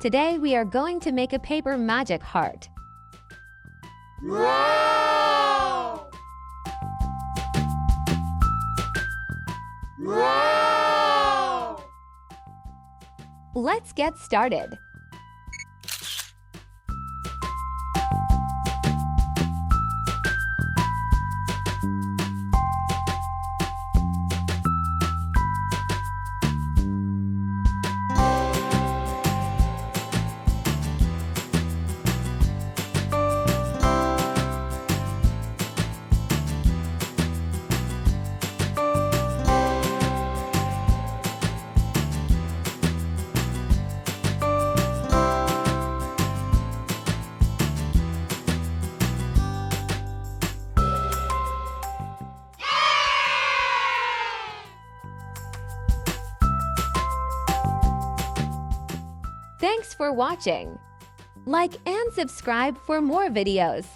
Today we are going to make a paper magic heart. Wow! Wow! Let's get started. Thanks for watching. Like and subscribe for more videos.